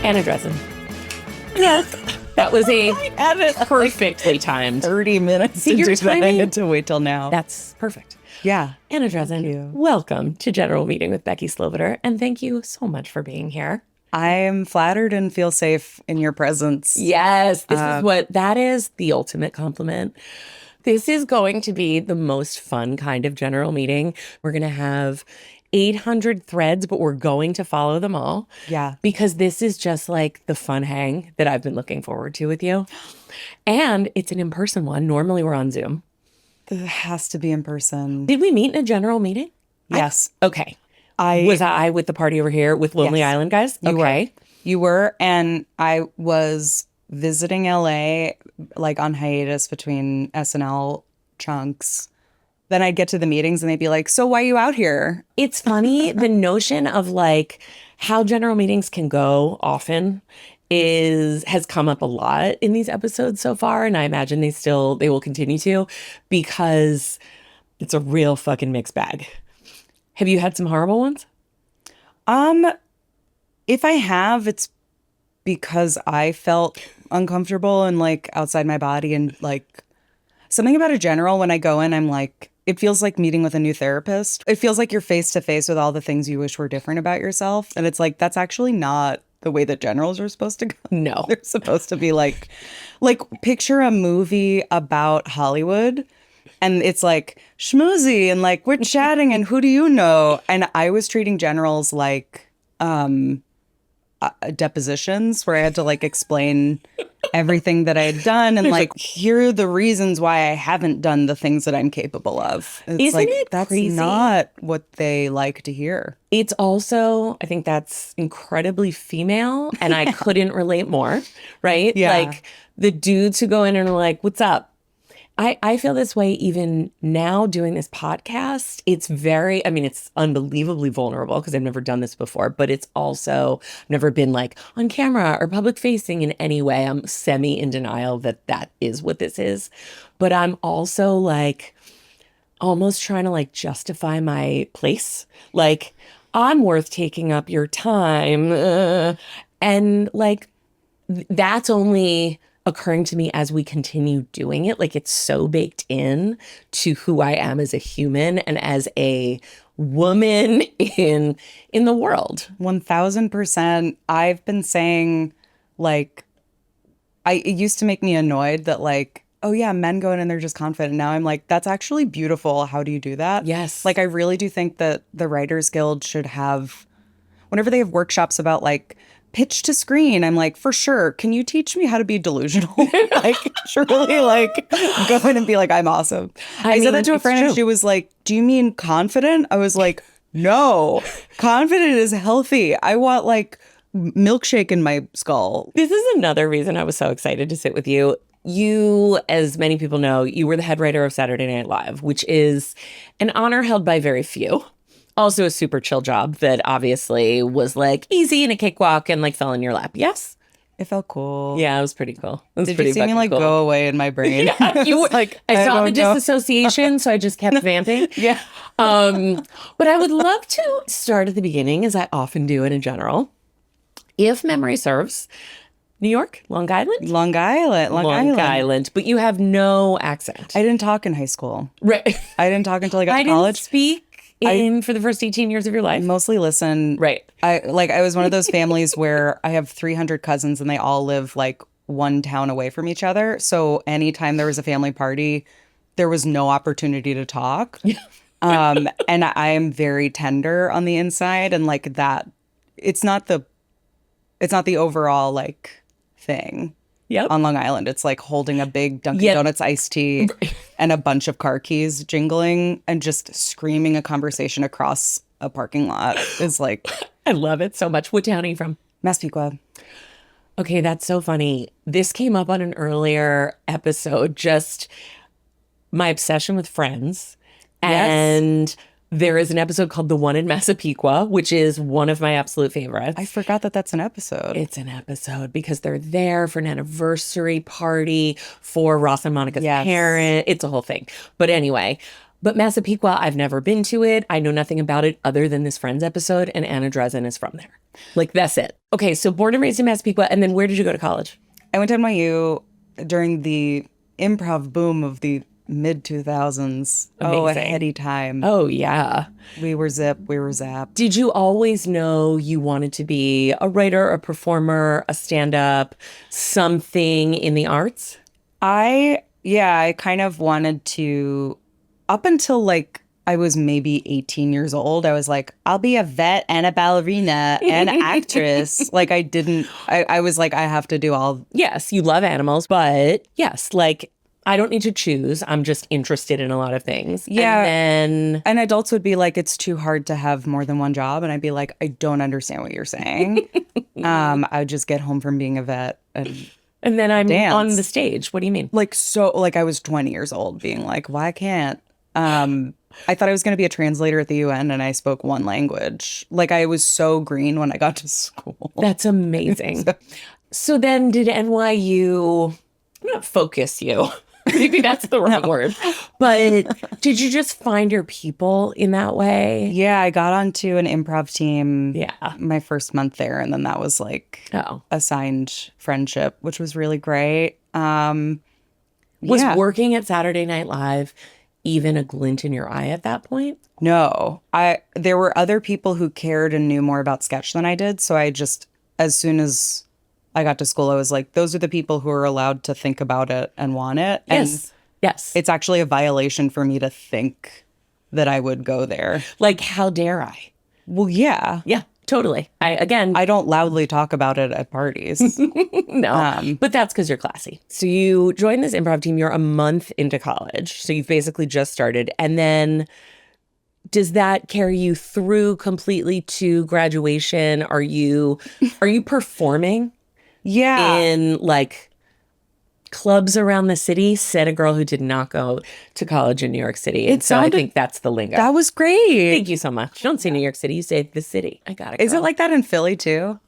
Anna Drezen. Yes. That was a perfectly timed 30 minutes to do that. I had to wait till now. That's perfect. Yeah. Anna Drezen, welcome to General Meeting with Becky Sloviter, and thank you so much for being here. I am flattered and feel safe in your presence. Yes, that is the ultimate compliment. This is going to be the most fun kind of general meeting. We're going to have 800 threads, but we're going to follow them all. Yeah. Because this is just like the fun hang that I've been looking forward to with you. And it's an in-person one. Normally we're on Zoom. It has to be in person. Did we meet in a general meeting? Yes. Okay. Was I with the party over here with Lonely Island guys? You were. And I was visiting LA, like on hiatus between SNL chunks. Then I'd get to the meetings and they'd be like, so why are you out here? It's funny. The notion of like how general meetings can go often has come up a lot in these episodes so far. And I imagine they will continue to, because it's a real fucking mixed bag. Have you had some horrible ones? If I have, it's because I felt uncomfortable and like outside my body, and like something about a general, when I go in, I'm like, it feels like meeting with a new therapist. It feels like you're face to face with all the things you wish were different about yourself. And it's like, that's actually not the way that generals are supposed to go. No. They're supposed to be like picture a movie about Hollywood and it's like schmoozy and like we're chatting and who do you know? And I was treating generals like depositions where I had to like explain everything that I had done and like here are the reasons why I haven't done the things that I'm capable of. It's Isn't it that's crazy? Not what they like to hear. It's also, I think that's incredibly female, and I couldn't relate more, right? Yeah. Like the dudes who go in and are like, what's up? I feel this way even now doing this podcast. It's it's unbelievably vulnerable because I've never done this before, but it's also never been like on camera or public facing in any way. I'm semi in denial that is what this is. But I'm also like almost trying to like justify my place. Like I'm worth taking up your time. And like that's only occurring to me as we continue doing it. Like it's so baked in to who I am as a human and as a woman in the world. 1000%. I've been saying like, it used to make me annoyed that like, oh yeah, men go in and they're just confident. Now I'm like, that's actually beautiful. How do you do that? Yes. Like I really do think that the Writers Guild should have, whenever they have workshops about like pitch to screen, I'm like, for sure, can you teach me how to be delusional? Like, surely, like, go in and be like, I'm awesome. I said that to a friend and she was like, do you mean confident? I was like, no, confident is healthy. I want like milkshake in my skull. This is another reason I was so excited to sit with you. You, as many people know, you were the head writer of Saturday Night Live, which is an honor held by very few. Also a super chill job that obviously was like easy and a cakewalk and like fell in your lap. Yes? It felt cool. Yeah, it was pretty cool. It was Did pretty you see me like cool. Go away in my brain? Yeah, you were like, I saw the don't know. disassociation, so I just kept vamping. Yeah. But I would love to start at the beginning, as I often do in general. If memory serves, New York, Long Island? Long Island. But you have no accent. I didn't talk in high school. Right. I didn't talk until I got I to college. didn't speak for the first 18 years of your life. Mostly listen. Right. I was one of those families where I have 300 cousins and they all live like one town away from each other. So anytime there was a family party, there was no opportunity to talk. And I am very tender on the inside, and like that, it's not the overall like thing. Yep. On Long Island, it's like holding a big Dunkin' Donuts iced tea and a bunch of car keys jingling and just screaming a conversation across a parking lot is like... I love it so much. What town are you from? Massapequa. Okay, that's so funny. This came up on an earlier episode, just my obsession with Friends. Yes. And there is an episode called The One in Massapequa, which is one of my absolute favorites. I forgot that that's an episode. It's an episode because they're there for an anniversary party for Ross and Monica's parent. It's a whole thing. But anyway, But Massapequa, I've never been to it. I know nothing about it other than this Friends episode, and Anna Drezen is from there. Like, that's it. Okay, so born and raised in Massapequa, and then where did you go to college? I went to NYU during the improv boom of the mid 2000s. Oh, a heady time. Oh, yeah. We were zip, we were zap. Did you always know you wanted to be a writer, a performer, a stand-up, something in the arts? I kind of wanted to, up until like I was maybe 18 years old, I was like, I'll be a vet and a ballerina and an actress. Like I was like, I have to do all. Yes, you love animals, but yes, like I don't need to choose. I'm just interested in a lot of things. Yeah. And adults would be like, it's too hard to have more than one job. And I'd be like, I don't understand what you're saying. I would just get home from being a vet and then I'm on the stage. What do you mean? Like, so like I was 20 years old being like, why can't? I thought I was going to be a translator at the UN and I spoke one language. Like I was so green when I got to school. That's amazing. So then did NYU not focus you? Maybe that's the wrong word. But did you just find your people in that way? Yeah, I got onto an improv team my first month there. And then that was like a signed friendship, which was really great. Was working at Saturday Night Live even a glint in your eye at that point? No. There were other people who cared and knew more about sketch than I did. So I just, as soon as I got to school, I was like, those are the people who are allowed to think about it and want it. Yes. Yes. It's actually a violation for me to think that I would go there. Like, how dare I? Well, yeah. Yeah, totally. I don't loudly talk about it at parties. No, but that's because you're classy. So you joined this improv team. You're a month into college. So you've basically just started. And then does that carry you through completely to graduation? Are you performing? Yeah. In like clubs around the city? Said a girl who did not go to college in New York City. And so I think that's the lingo. That was great. Thank you so much. You don't say New York City, you say the city. I got it. Is it like that in Philly too?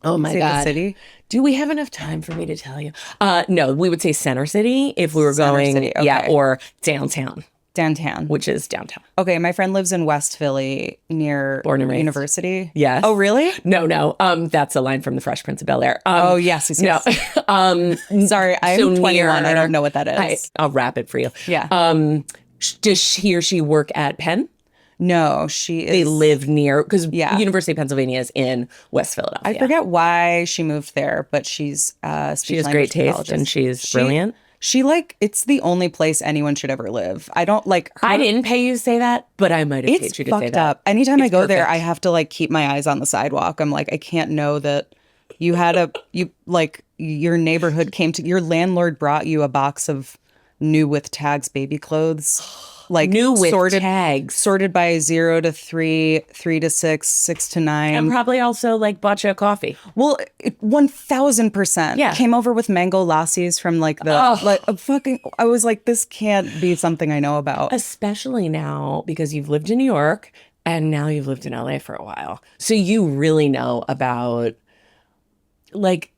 Oh my God. The city? Do we have enough time for me to tell you? No, we would say Center City if we were going, City, okay. or downtown. Downtown. Which is downtown. Okay, my friend lives in West Philly near Born and raised. University. Yes. Oh, really? No. That's a line from The Fresh Prince of Bel-Air. Yes. No. Sorry, I'm so 21. I don't know what that is. I'll wrap it for you. Yeah. Does he or she work at Penn? No, she is. They live near, because University of Pennsylvania is in West Philadelphia. I forget why she moved there, but she's she has great taste and she's brilliant. She it's the only place anyone should ever live. I don't like her. I didn't pay you to say that, but I might have paid you to say that. It's fucked up. Anytime I go there, I have to like keep my eyes on the sidewalk. I'm like, I can't know that you had your neighborhood your landlord brought you a box of new with tags baby clothes. Like new with tags. Sorted by 0 to 3, 3 to 6, 6 to 9. And probably also like bought you a coffee. Well, 1000%. Yeah. Came over with mango lassies from like the I was like, this can't be something I know about. Especially now because you've lived in New York and now you've lived in LA for a while. So you really know about like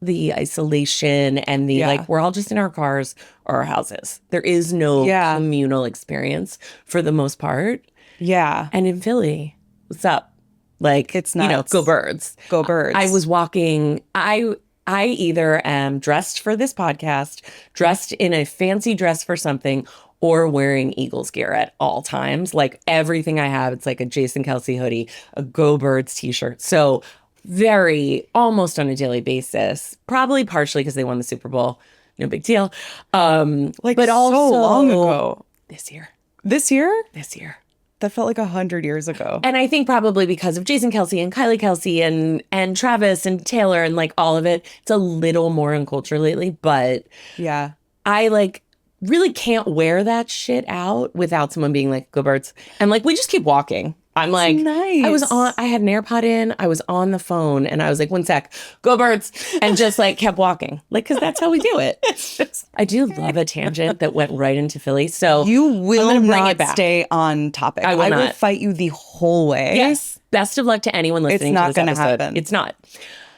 the isolation and the like, we're all just in our cars or our houses. There is no communal experience for the most part. Yeah. And in Philly, what's up? Like, it's nuts. Go Birds. Go Birds. I was walking, I either am dressed for this podcast, dressed in a fancy dress for something, or wearing Eagles gear at all times. Like everything I have, it's like a Jason Kelsey hoodie, a Go Birds t-shirt. So very almost on a daily basis, probably partially because they won the Super Bowl. No big deal. But also so long ago. This year. That felt like 100 years ago. And I think probably because of Jason Kelsey and Kylie Kelsey and Travis and Taylor and like all of it, it's a little more in culture lately. But yeah, I like really can't wear that shit out without someone being like, go Birds. And like, we just keep walking. I'm like, nice. I had an AirPod in, I was on the phone and I was like, one sec, go Birds. And just like kept walking. Like, cause that's how we do it. I do love a tangent that went right into Philly. So you will not stay on topic. I will fight you the whole way. Yes. Best of luck to anyone listening to this episode. It's not going to happen. It's not.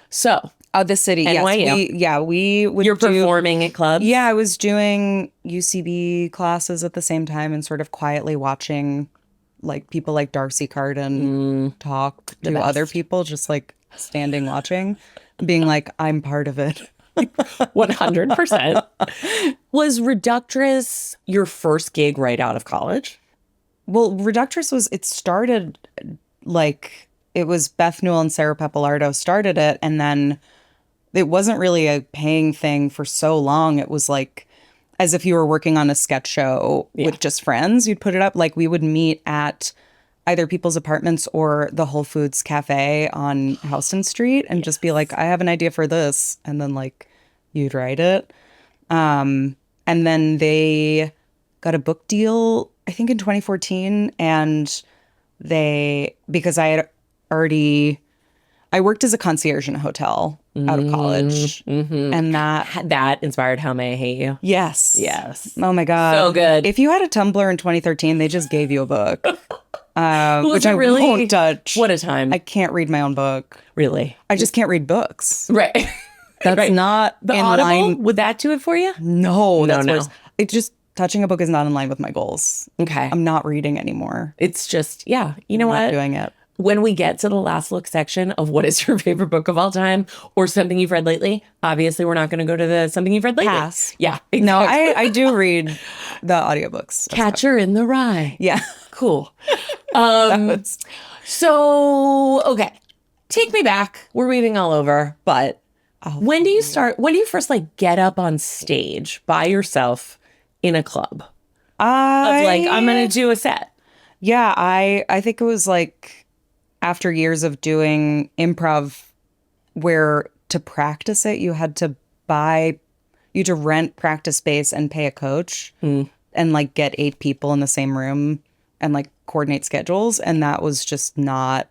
So Oh, the city. NYU. Yes. We would You're performing at clubs? Yeah, I was doing UCB classes at the same time and sort of quietly watching like people like Darcy Carden talk to other people, just like standing watching, being like, I'm part of it. 100%. Was Reductress your first gig right out of college? Well, Reductress it started like, it was Beth Newell and Sarah Pappalardo started it. And then it wasn't really a paying thing for so long. It was like, as if you were working on a sketch show with just friends, you'd put it up. Like we would meet at either people's apartments or the Whole Foods Cafe on Houston Street and just be like, I have an idea for this. And then like you'd write it. And then they got a book deal, I think in 2014. And because I worked as a concierge in a hotel out of college. And that inspired How May I Hate You? Yes. Yes. Oh my God. So good. If you had a Tumblr in 2013, they just gave you a book. Was which it I really? won't touch. What a time. I can't read my own book. Really? I just can't read books. Right. That's Right. not The in Audible? line. Would that do it for you? No, that's no. worse. It just touching a book is not in line with my goals. Okay. I'm not reading anymore. It's just, yeah. You know I'm not what? doing it. When we get to the last look section of what is your favorite book of all time or something you've read lately, obviously we're not going to go to the something you've read lately. Pass. Yeah. No, exactly. I do read the audiobooks. Catcher in the Rye. Yeah. Cool. That's- So, okay. Take me back. We're weaving all over, but when do you first like get up on stage by yourself in a club? Of like, I'm going to do a set. Yeah, I think it was like after years of doing improv where to practice it, you had to rent practice space and pay a coach and like get 8 people in the same room and like coordinate schedules. And that was just not,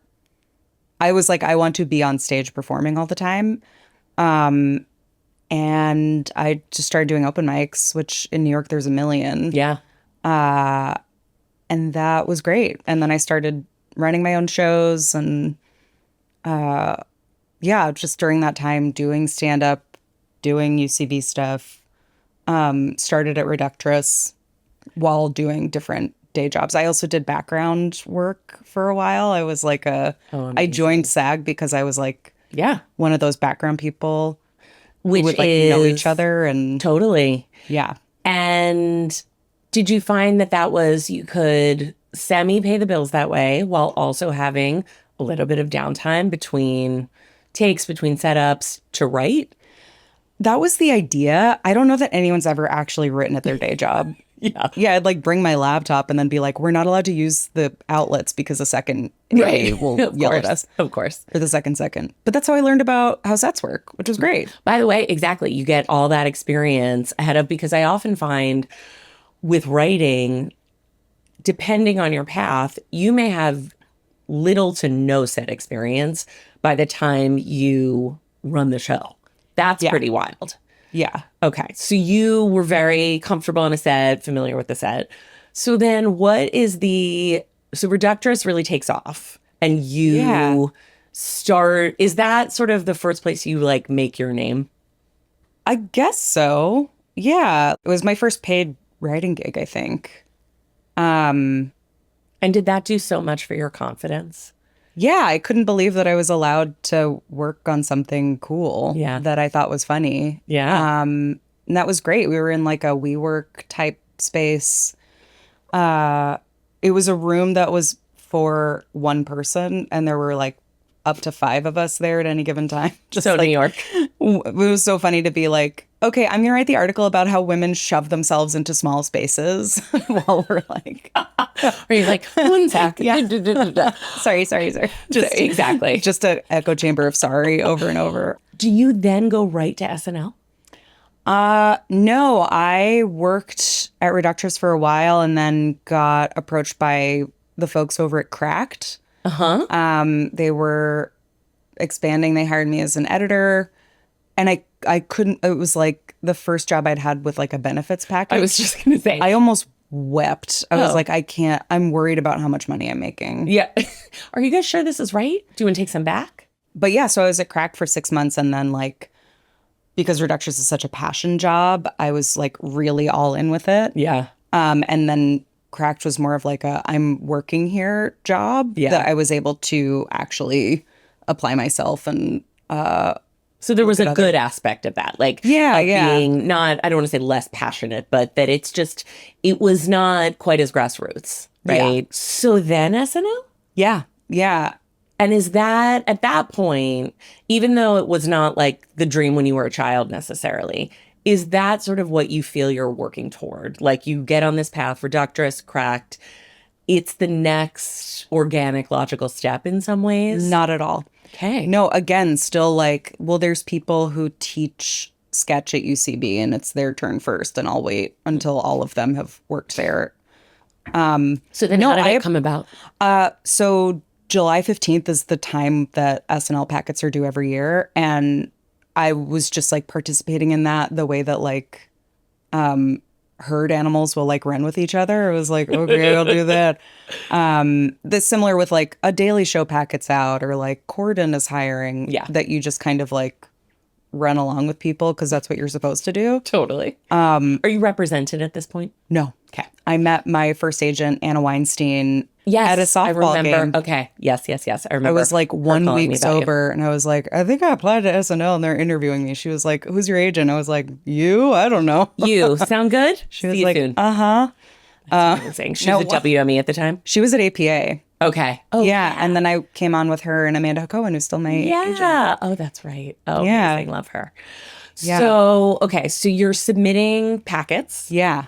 I was like, I want to be on stage performing all the time. And I just started doing open mics, which in New York, there's a million. Yeah. And that was great. And then I started running my own shows and just during that time doing stand-up, doing UCB stuff, started at Reductress while doing different day jobs. I also did background work for a while. I was like I joined SAG because I was like one of those background people Which who would like know each other and totally. yeah. And did you find that was, you could semi-pay the bills that way while also having a little bit of downtime between takes, between setups to write? That was the idea. I don't know that anyone's ever actually written at their day job. Yeah, I'd like bring my laptop and then be like, we're not allowed to use the outlets because the second A will yell at us. Of course. Or the second. But that's how I learned about how sets work, which was great. By the way, exactly. You get all that experience ahead of, because I often find with writing, depending on your path, you may have little to no set experience by the time you run the show. That's pretty wild. Yeah. Okay. So you were very comfortable on a set, familiar with the set. So then so Reductress really takes off and you start, is that sort of the first place you like make your name? I guess so. Yeah. It was my first paid writing gig, I think. And did that do so much for your confidence? Yeah, I couldn't believe that I was allowed to work on something cool that I thought was funny. Yeah. And that was great. We were in like a WeWork type space. It was a room that was for one person and there were like up to 5 of us there at any given time. Just so like, New York. It was so funny to be like, okay, I'm going to write the article about how women shove themselves into small spaces while we're like... Are you like, one sec? Sorry. Just exactly. Just an echo chamber of sorry over and over. Do you then go right to SNL? No, I worked at Reductress for a while and then got approached by the folks over at Cracked. They were expanding. They hired me as an editor and I couldn't, it was like the first job I'd had with like a benefits package. I was just going to say. I almost wept. I was like, I can't, I'm worried about how much money I'm making. Yeah. Are you guys sure this is right? Do you want to take some back? But yeah, so I was at Cracked for 6 months, and then like because Reductress is such a passion job, I was like really all in with it. Yeah. And then Cracked was more of like a I'm working here job that I was able to actually apply myself and so there was a good aspect of that, like being not, I don't want to say less passionate, but that it was not quite as grassroots, right? Yeah. So then SNL? Yeah. Yeah. And is that at that point, even though it was not like the dream when you were a child necessarily, is that sort of what you feel you're working toward? Like you get on this path, Reductress, Cracked, it's the next organic, logical step in some ways? Not at all. Okay. No, again, still like, well, there's people who teach sketch at UCB and it's their turn first, and I'll wait until all of them have worked there. So then how did it come about? So July 15th is the time that SNL packets are due every year. And I was just like participating in that the way that like herd animals will like run with each other. It was like, okay, I'll do that. This similar with like a Daily Show packets out, or like Corden is hiring. Yeah. That you just kind of like run along with people because that's what you're supposed to do. Totally. Are you represented at this point? No. Okay. I met my first agent, Anna Weinstein, at a softball game. Okay. Yes. I remember. I was like 1 week sober, and I was like, I think I applied to SNL, and they're interviewing me. She was like, who's your agent? I was like, you? I don't know. You. Sound good? She was like, uh-huh. Amazing. She was at WME at the time? She was at APA. Okay. Oh, yeah. And then I came on with her and Amanda Cohen, who's still my agent. Yeah. Oh, that's right. Oh, yeah. Amazing. Love her. Yeah. So, okay. So you're submitting packets. Yeah.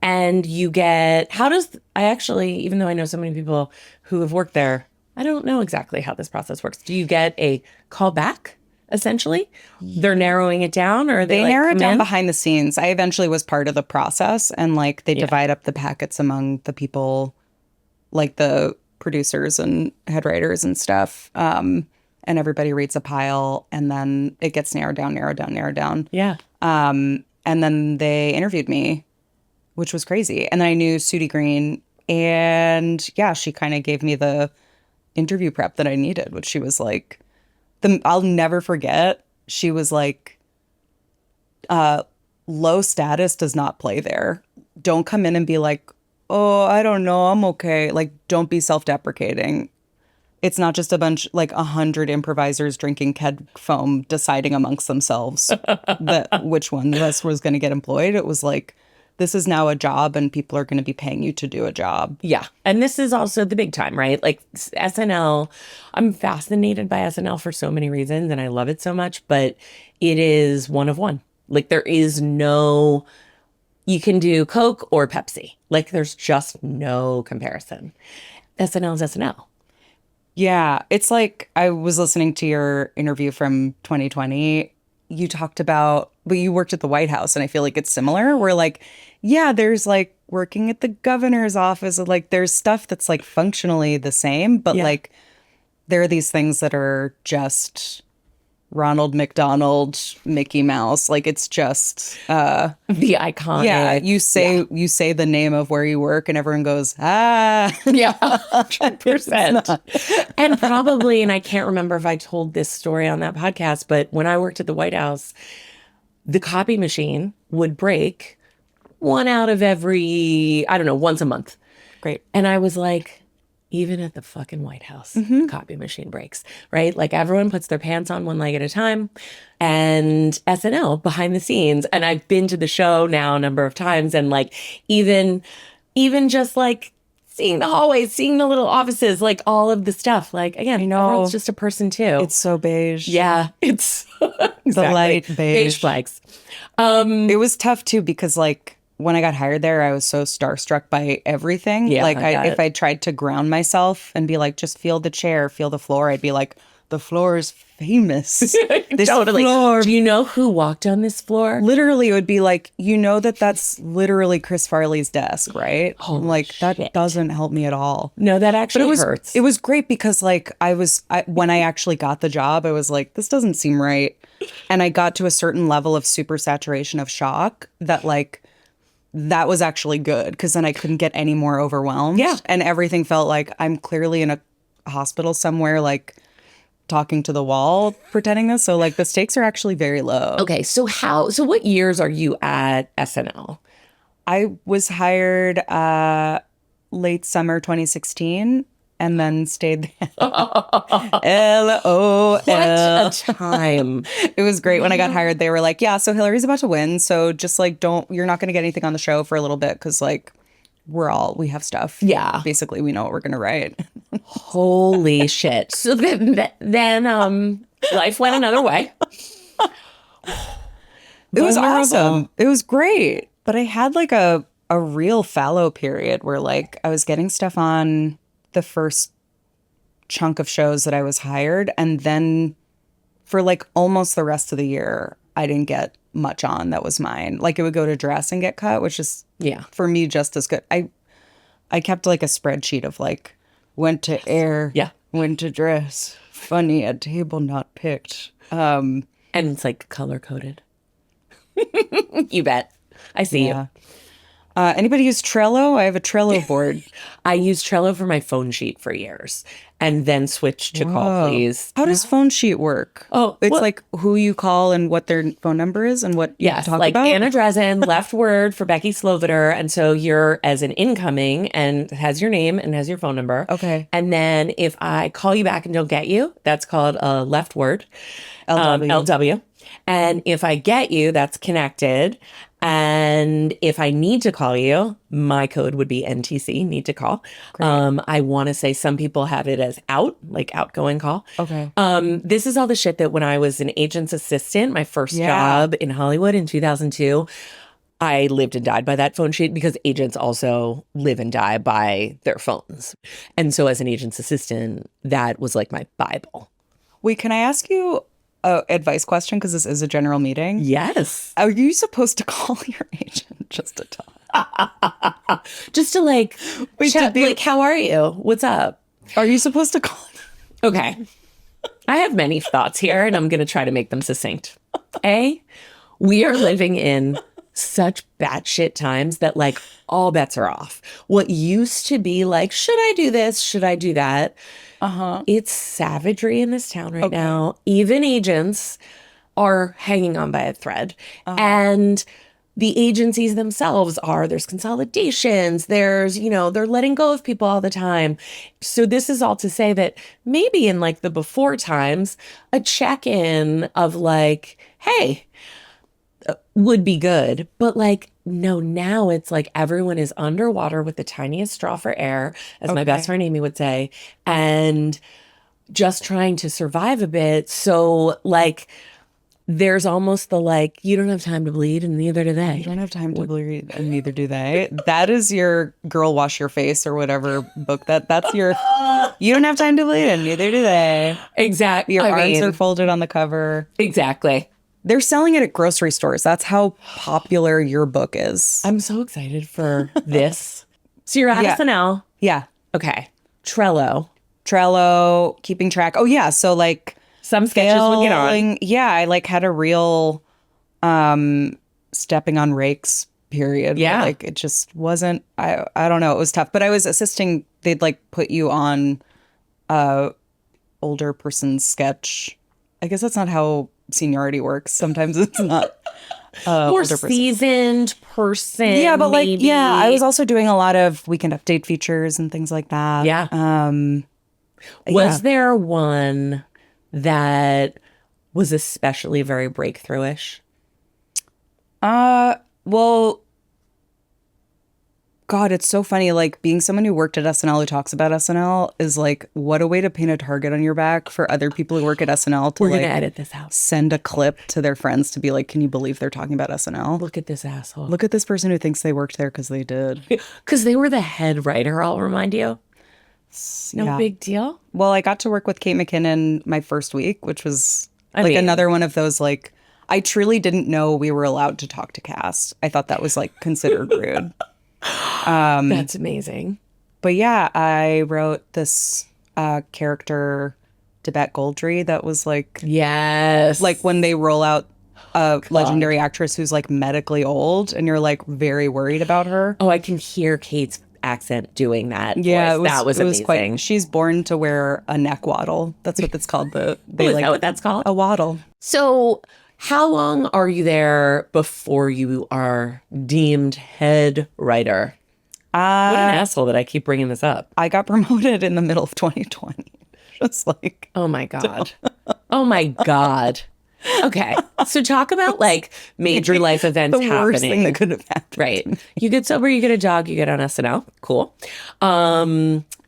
And you get, I actually, even though I know so many people who have worked there, I don't know exactly how this process works. Do you get a call back, essentially? They're narrowing it down, or they narrow it down behind the scenes. I eventually was part of the process, and like they divide up the packets among the people, like the producers and head writers and stuff. And everybody reads a pile, and then it gets narrowed down. Yeah. And then they interviewed me, which was crazy. And then I knew Sudie Green, and yeah, she kind of gave me the interview prep that I needed, which she was like, I'll never forget. She was like, low status does not play there. Don't come in and be like, oh, I don't know, I'm okay. Like, don't be self-deprecating. It's not just a bunch, like 100 improvisers drinking keg foam deciding amongst themselves that which one of us was going to get employed. It was like, this is now a job, and people are going to be paying you to do a job. Yeah. And this is also the big time, right? Like SNL, I'm fascinated by SNL for so many reasons, and I love it so much, but it is one of one. Like there is no, you can do Coke or Pepsi. Like there's just no comparison. SNL is SNL. Yeah. It's like, I was listening to your interview from 2020. You talked about, but you worked at the White House, and I feel like it's similar. Where like, yeah, there's like working at the governor's office, and like there's stuff that's like functionally the same, but like there are these things that are just Ronald McDonald, Mickey Mouse. Like it's just the iconic. Yeah, you say the name of where you work, and everyone goes, ah. Yeah, 100%. And probably, and I can't remember if I told this story on that podcast, but when I worked at the White House, the copy machine would break one out of every, I don't know, once a month. Great. And I was like, even at the fucking White House, the copy machine breaks, right? Like everyone puts their pants on one leg at a time. And SNL behind the scenes, and I've been to the show now a number of times, and like even just like seeing the hallways, seeing the little offices, like all of the stuff. Like again, everyone's just a person too. It's so beige. Yeah, it's exactly. The light beige flags. It was tough too, because like when I got hired there, I was so starstruck by everything. Yeah, like if I tried to ground myself and be like, just feel the chair, feel the floor, I'd be like, the floor is famous. This totally. floor. Do you know who walked on this floor? Literally, it would be like, you know that's literally Chris Farley's desk, right? Holy like shit. That doesn't help me at all. No, that actually hurts. It was great because like when I actually got the job, I was like, this doesn't seem right. And I got to a certain level of super saturation of shock that like, that was actually good, because then I couldn't get any more overwhelmed. Yeah. And everything felt like I'm clearly in a hospital somewhere, like talking to the wall pretending this. So like the stakes are actually very low. Okay, so what years are you at SNL? I was hired late summer 2016 and then stayed there. LOL. What a time. It was great. When I got hired, they were like, yeah, so Hillary's about to win. So just like, you're not going to get anything on the show for a little bit because like we have stuff. Yeah. Basically, we know what we're going to write. Holy shit. So then life went another way. It was awesome. It was great. But I had like a real fallow period where like I was getting stuff on the first chunk of shows that I was hired. And then for like almost the rest of the year, I didn't get much on that was mine. Like it would go to dress and get cut, which is for me just as good. I kept like a spreadsheet of like went to air, went to dress, funny at table not picked. And it's like color coded. You bet. I see you. Anybody use Trello? I have a Trello board. I used Trello for my phone sheet for years and then switched to Call Please. How does phone sheet work? Oh, it's like who you call and what their phone number is and what you talk like about? Anna Drezen, left word for Becky Sloviter. And so you're as an incoming and has your name and has your phone number. Okay. And then if I call you back and don't get you, that's called a left word. LW. And if I get you, that's connected. And if I need to call you, my code would be NTC, need to call. I want to say some people have it as out, like outgoing call. Okay. This is all the shit that when I was an agent's assistant, my first job in Hollywood in 2002, I lived and died by that phone sheet because agents also live and die by their phones. And so as an agent's assistant, that was like my Bible. Wait, can I ask you an advice question? Because this is a general meeting. Yes. Are you supposed to call your agent just to talk? Just to like, chat, like, how are you? What's up? Are you supposed to call? Okay. I have many thoughts here, and I'm going to try to make them succinct. We are living in such batshit times that like all bets are off. What used to be like, should I do this? Should I do that? It's savagery in this town right now. Even agents are hanging on by a thread. And the agencies themselves there's consolidations, there's, they're letting go of people all the time. So this is all to say that maybe in like the before times, a check-in of like, hey, would be good. But like, no, now it's like everyone is underwater with the tiniest straw for air, as my best friend Amy would say, and just trying to survive a bit. So like, there's almost the like, you don't have time to bleed and neither do they. You don't have time to bleed and neither do they. That is your Girl Wash Your Face or whatever book that's your, you don't have time to bleed and neither do they. Exactly. Your arms are folded on the cover. Exactly. They're selling it at grocery stores. That's how popular your book is. I'm so excited for this. So you're at SNL. Yeah. Okay. Trello, keeping track. Oh yeah. So like some sketches would get on. Yeah. I like had a real stepping on rakes period. Yeah. Like it just wasn't, I don't know. It was tough, but I was assisting. They'd like put you on older person's sketch. I guess that's not how seniority works. Sometimes it's not more seasoned person. Yeah, but maybe. like, yeah, I was also doing a lot of Weekend Update features and things like that. Yeah. Was there one that was especially very breakthrough-ish? Well, God, it's so funny. Like being someone who worked at SNL who talks about SNL is like, what a way to paint a target on your back for other people who work at SNL to We're gonna edit this out. Send a clip to their friends to be like, can you believe they're talking about SNL? Look at this asshole. Look at this person who thinks they worked there because they did. Because they were the head writer, I'll remind you. No big deal. Well, I got to work with Kate McKinnon my first week, which was another one of those like, I truly didn't know we were allowed to talk to cast. I thought that was like considered rude. That's amazing. But yeah, I wrote this character, Debette Goldry, that was like, yes, like when they roll out a legendary actress who's like medically old and you're like very worried about her. Oh, I can hear Kate's accent doing that Yeah, voice. That was it was amazing. She's born to wear a neck waddle. That's what it's called. Is that what that's called? A waddle. So how long are you there before you are deemed head writer? What an asshole that I keep bringing this up. I got promoted in the middle of 2020. Just like, oh my God. Oh my God. Okay. So talk about like major life events the happening. worst thing that could have happened. Right. You get sober, you get a dog, you get on SNL. Cool.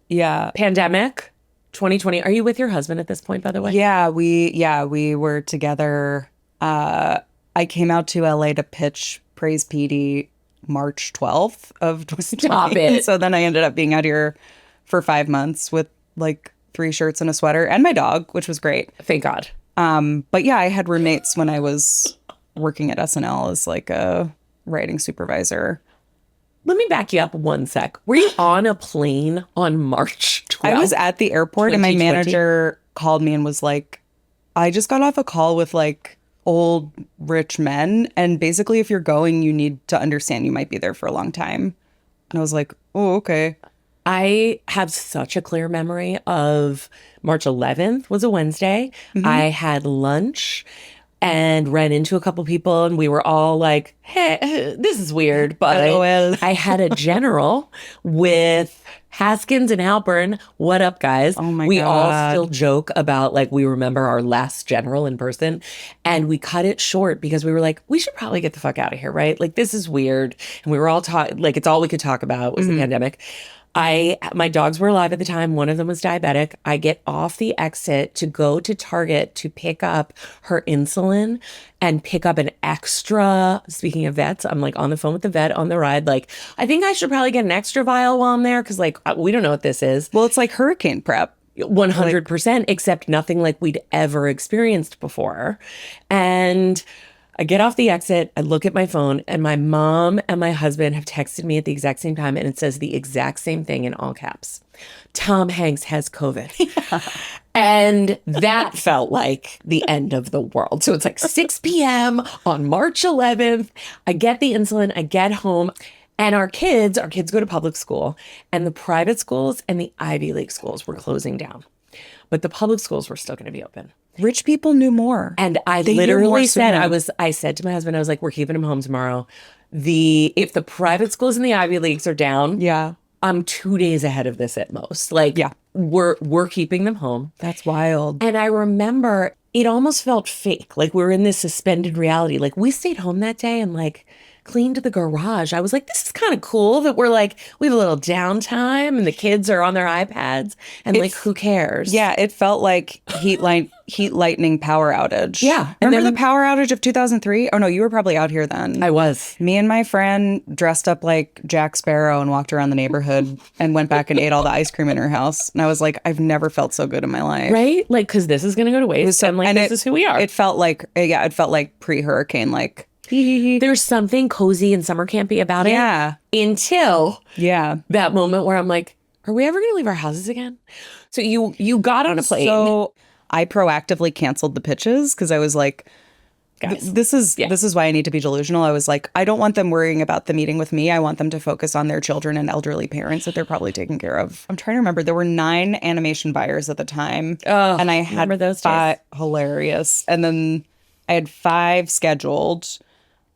Yeah. Pandemic 2020. Are you with your husband at this point, by the way? Yeah, we were together. I came out to LA to pitch Praise Petey March 12th of 2020. Stop it. So then I ended up being out here for 5 months with like 3 shirts and a sweater and my dog, which was great. Thank God. But yeah, I had roommates when I was working at SNL as like a writing supervisor. Let me back you up one sec. Were you on a plane on March 12th? I was at the airport and my manager called me and was like, I just got off a call with like old rich men. And basically, if you're going, you need to understand you might be there for a long time. And I was like, oh, okay. I have such a clear memory of March 11th was a Wednesday. I had lunch and ran into a couple people and we were all like, hey, this is weird. But LOL. I had a general with Haskins and Halpern. What up, guys? Oh my we God. all still joke about like we remember our last general in person and we cut it short because we were like, we should probably get the fuck out of here, right? Like this is weird. And we were all like it's all we could talk about was the pandemic. My dogs were alive at the time. One of them was diabetic. I get off the exit to go to Target to pick up her insulin and pick up an extra, speaking of vets, I'm like on the phone with the vet on the ride. Like, I think I should probably get an extra vial while I'm there. Cause like, we don't know what this is. Well, it's like hurricane prep. 100%, except nothing like we'd ever experienced before. And I get off the exit, I look at my phone, and my mom and my husband have texted me at the exact same time, and it says the exact same thing in all caps. Tom Hanks has COVID. And that felt like the end of the world. So it's like 6 p.m. on March 11th. I get the insulin, I get home, and our kids go to public school, and the private schools and the Ivy League schools were closing down. But the public schools were still going to be open. Rich people knew more. And I literally said, I said to my husband, I was like, we're keeping him home tomorrow. If the private schools and the Ivy Leagues are down, Yeah. I'm 2 days ahead of this at most. Like, Yeah. we're keeping them home. That's wild. And I remember it almost felt fake. Like we were in this suspended reality. Like we stayed home that day and like cleaned the garage. I was like, this is kind of cool that we're like, we have a little downtime and the kids are on their iPads and like, who cares? Yeah, it felt like heat lightning power outage. Yeah. And remember the power outage of 2003? Oh no, you were probably out here then. I was. Me and my friend dressed up like Jack Sparrow and walked around the neighborhood and went back and ate all the ice cream in her house. And I was like, I've never felt so good in my life. Right? Like, because this is going to go to waste. So, and this is who we are. It felt like, it felt like pre-hurricane, like, there's something cozy and summer campy about it. Yeah. Until that moment where I'm like, are we ever going to leave our houses again? So you got on a plane. So I proactively canceled the pitches because I was like, guys, this is why I need to be delusional. I was like, I don't want them worrying about the meeting with me. I want them to focus on their children and elderly parents that they're probably taking care of. I'm trying to remember. There were 9 animation buyers at the time. Oh, and I had those 5. Hilarious. And then I had 5 scheduled.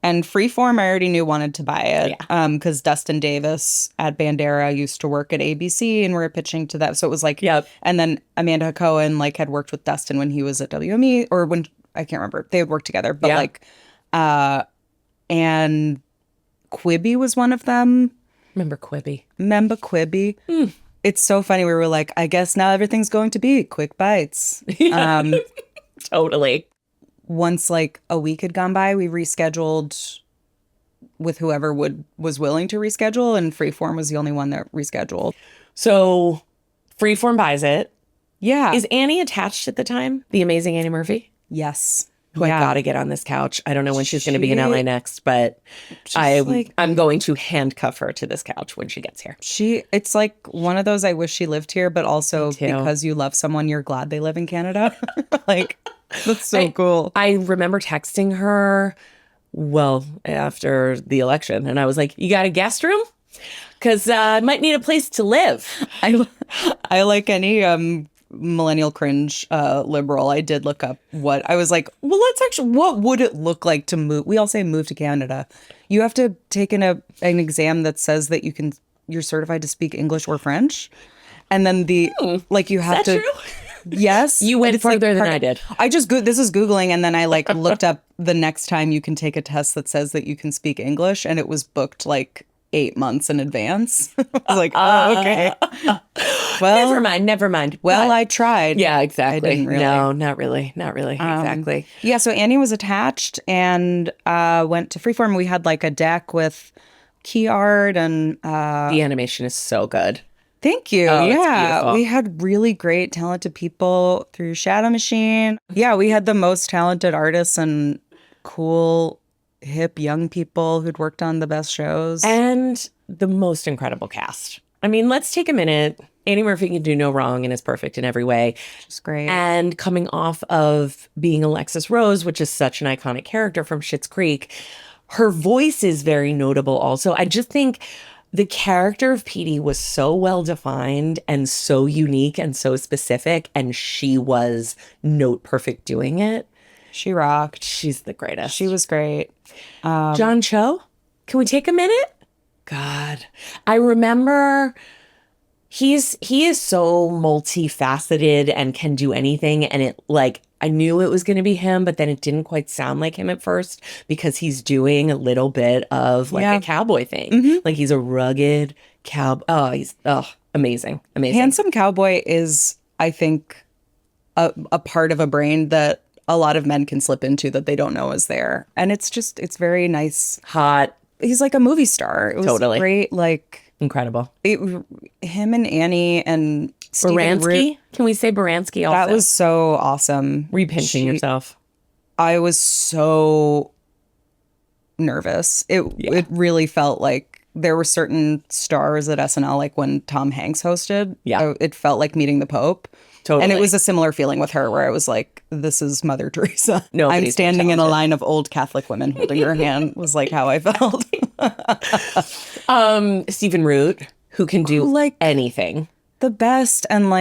And Freeform, I already knew wanted to buy it because Dustin Davis at Bandera used to work at ABC and we're pitching to that. So it was like, And then Amanda Cohen like had worked with Dustin when he was at WME or when, I can't remember. They had worked together. But and Quibi was one of them. Remember Quibi. It's so funny. We were like, I guess now everything's going to be quick bites. Totally. Once like a week had gone by, we rescheduled with whoever was willing to reschedule, and Freeform was the only one that rescheduled. So Freeform buys it. Yeah. Is Annie attached at the time? The amazing Annie Murphy? Yes. Who I gotta get on this couch. I don't know when she's going to be in LA next, but I'm going to handcuff her to this couch when she gets here. It's like one of those, I wish she lived here, but also because you love someone, you're glad they live in Canada. Like, that's so cool. I remember texting her, after the election, and I was like, you got a guest room? Because I might need a place to live. I like any millennial cringe liberal. I did look up what I was like, well, what would it look like to move? We all say move to Canada. You have to take an exam that says that you're certified to speak English or French. And then you have to. True? Yes. You went further than I did. This is Googling, and then I looked up the next time you can take a test that says that you can speak English, and it was booked 8 months in advance. I was like, oh, okay. Well, never mind. Well, I tried. Yeah, exactly. I didn't really. No, not really. Exactly. Yeah, so Annie was attached and went to Freeform. We had a deck with key art and the animation is so good. Thank you. Oh, yeah, we had really great, talented people through Shadow Machine. Yeah, we had the most talented artists and cool, hip young people who'd worked on the best shows. And the most incredible cast. I mean, let's take a minute. Annie Murphy can do no wrong and is perfect in every way. She's great. And coming off of being Alexis Rose, which is such an iconic character from Schitt's Creek, her voice is very notable also. I just think the character of Petey was so well defined and so unique and so specific, and she was note perfect doing it. She rocked. She's the greatest. She was great. John Cho, can we take a minute? God, I remember he is so multifaceted and can do anything, and it I knew it was going to be him, but then it didn't quite sound like him at first because he's doing a little bit of a cowboy thing. Mm-hmm. He's a rugged cowboy. Oh, he's amazing. Handsome cowboy is, I think, a part of a brain that a lot of men can slip into that they don't know is there. And it's very nice. Hot. He's like a movie star. It was totally great. Incredible. Him and Annie and Baranski. Can we say Baranski also? That was so awesome. Were you pinching yourself? I was so nervous. It really felt like there were certain stars at SNL, when Tom Hanks hosted. Yeah. It felt like meeting the Pope. Totally. And it was a similar feeling with her where I was like, this is Mother Teresa. Nobody's I'm standing in a line of old Catholic women holding her hand was how I felt. Stephen Root, who can do anything. The best, and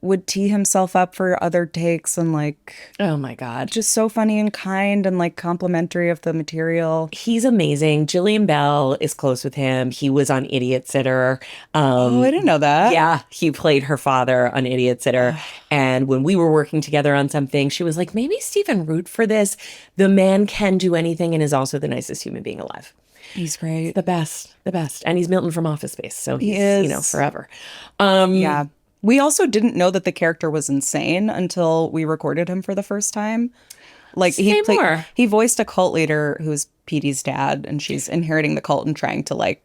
would tee himself up for other takes and oh my God. Just so funny and kind and complimentary of the material. He's amazing. Jillian Bell is close with him. He was on Idiot Sitter. I didn't know that. Yeah, he played her father on Idiot Sitter. And when we were working together on something, she was like, maybe Stephen Root for this. The man can do anything and is also the nicest human being alive. He's great. The best. And he's Milton from Office Space. So he's, he is. Forever. Yeah. We also didn't know that the character was insane until we recorded him for the first time. He voiced a cult leader who's Petey's dad, and she's inheriting the cult and trying to